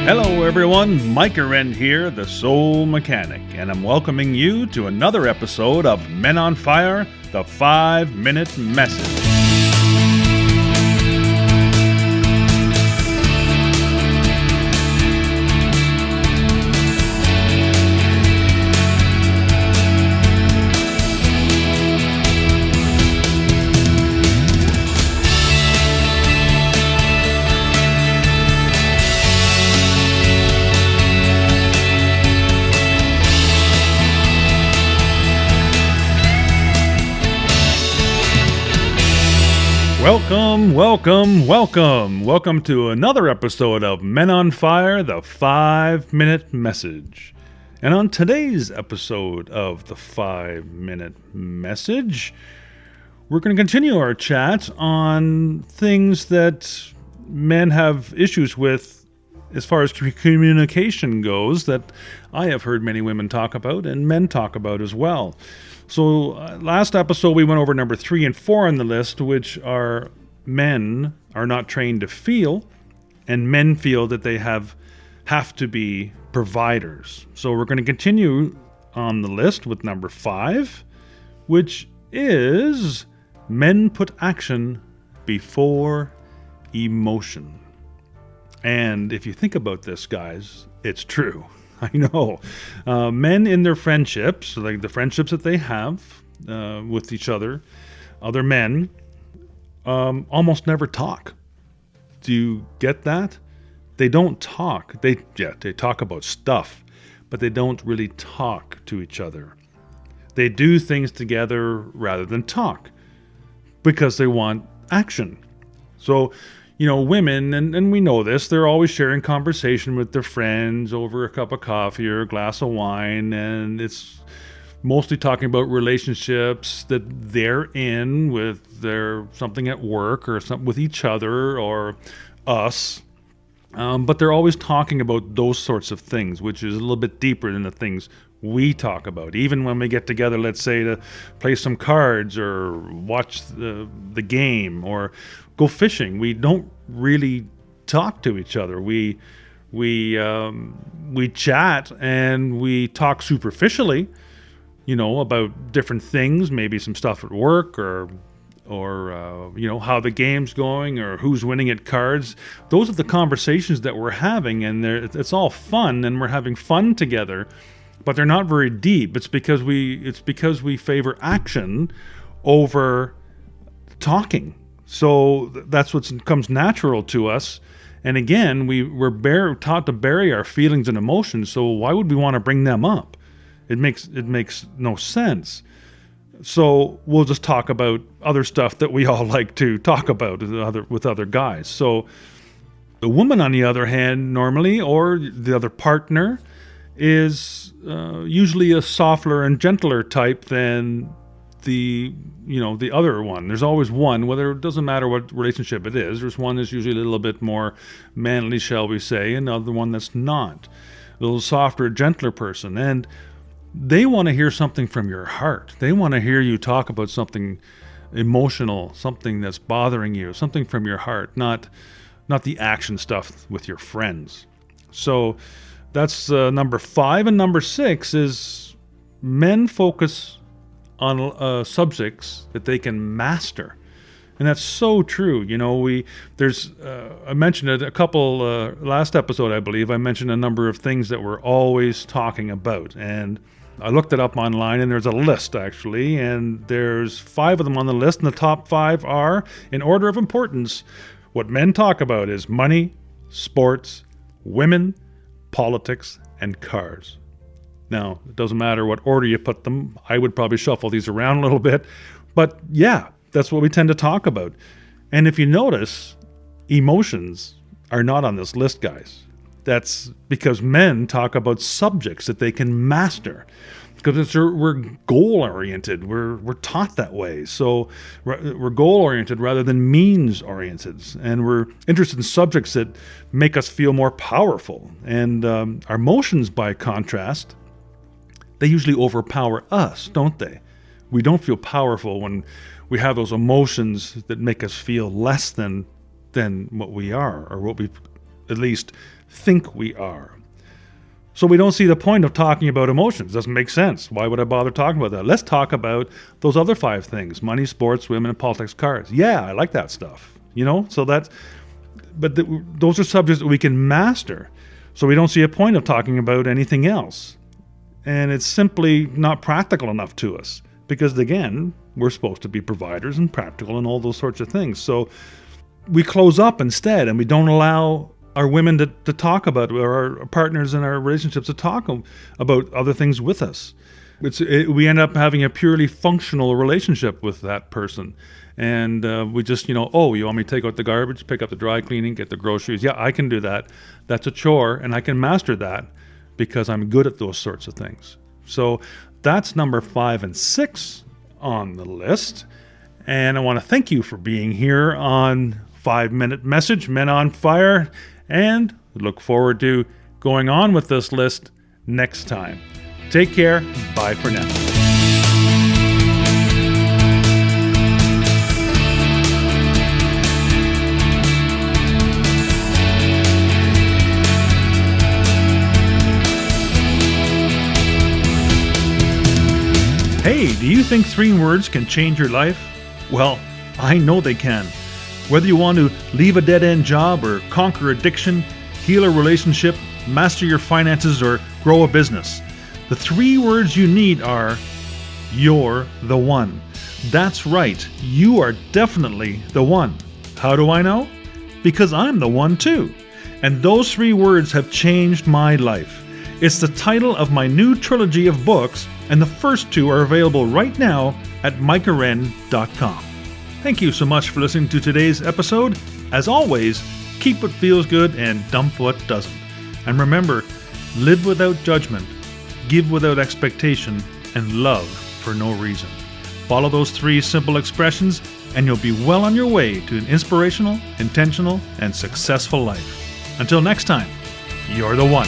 Hello everyone, Mike Arendt here, the Soul Mechanic, and I'm welcoming you to another episode of Men on Fire, the 5-Minute Message. Welcome to another episode of Men on Fire, the 5-Minute Message. And on today's episode of the 5-Minute Message, we're going to continue our chat on things that men have issues with as far as communication goes that I have heard many women talk about and men talk about as well. So last episode we went over number 3 and 4 on the list, which are men are not trained to feel, and men feel that they have to be providers. So we're going to continue on the list with number 5, which is men put action before emotion. And if you think about this, guys, it's true. I know. Men in their friendships, like the friendships that they have with each other men, almost never talk. Do you get that? They don't talk. They talk about stuff, but they don't really talk to each other. They do things together rather than talk because they want action. So, women, and we know this, they're always sharing conversation with their friends over a cup of coffee or a glass of wine, and it's mostly talking about relationships that they're in with something at work or something with each other or us. But they're always talking about those sorts of things, which is a little bit deeper than the things we talk about. Even when we get together, let's say to play some cards or watch the game or go fishing, we don't really talk to each other. We chat and we talk superficially, about different things, maybe some stuff at work or how the game's going or who's winning at cards. Those are the conversations that we're having, and it's all fun, and we're having fun together, but they're not very deep. It's because we favor action over talking. So that's what comes natural to us. And again, we're taught to bury our feelings and emotions. So why would we want to bring them up? It makes no sense. So we'll just talk about other stuff that we all like to talk about with other guys. So the woman, on the other hand, normally, or the other partner, is usually a softer and gentler type than the other one. There's always one, whether it doesn't matter what relationship it is. There's one that's usually a little bit more manly, shall we say, and another one that's not. A little softer, gentler person. And they want to hear something from your heart. They want to hear you talk about something emotional, something that's bothering you, something from your heart, not the action stuff with your friends. So that's number 5. And number 6 is men focus on subjects that they can master. And that's so true. I mentioned it a couple, last episode, I believe, I mentioned a number of things that we're always talking about. And I looked it up online, and there's a list, actually, and there's 5 of them on the list, and the top 5 are, in order of importance, what men talk about is money, sports, women, politics, and cars. Now, it doesn't matter what order you put them. I would probably shuffle these around a little bit, but yeah, that's what we tend to talk about. And if you notice, emotions are not on this list, guys. That's because men talk about subjects that they can master. Because we're goal-oriented. We're taught that way. So we're goal-oriented rather than means-oriented. And we're interested in subjects that make us feel more powerful. And our emotions, by contrast, they usually overpower us, don't they? We don't feel powerful when we have those emotions that make us feel less than what we are or what we at least think we are. So we don't see the point of talking about emotions. Doesn't make sense. Why would I bother talking about that? Let's talk about those other 5 things: money, sports, women, politics, cars. Yeah, I like that stuff. So those are subjects that we can master. So we don't see a point of talking about anything else. And it's simply not practical enough to us because, again, we're supposed to be providers and practical and all those sorts of things. So we close up instead, and we don't allow our women to talk about, or our partners in our relationships to talk about other things with us. We end up having a purely functional relationship with that person. And we just, oh, you want me to take out the garbage, pick up the dry cleaning, get the groceries? Yeah, I can do that. That's a chore, and I can master that because I'm good at those sorts of things. So that's number 5 and 6 on the list. And I want to thank you for being here on 5-Minute Message, Men on Fire, and look forward to going on with this list next time. Take care. Bye for now. Hey, do you think 3 words can change your life? Well, I know they can. Whether you want to leave a dead-end job or conquer addiction, heal a relationship, master your finances, or grow a business, the 3 words you need are, you're the one. That's right, you are definitely the one. How do I know? Because I'm the one too. And those 3 words have changed my life. It's the title of my new trilogy of books, and the first 2 are available right now at micahwren.com. Thank you so much for listening to today's episode. As always, keep what feels good and dump what doesn't. And remember, live without judgment, give without expectation, and love for no reason. Follow those 3 simple expressions, and you'll be well on your way to an inspirational, intentional, and successful life. Until next time, you're the one.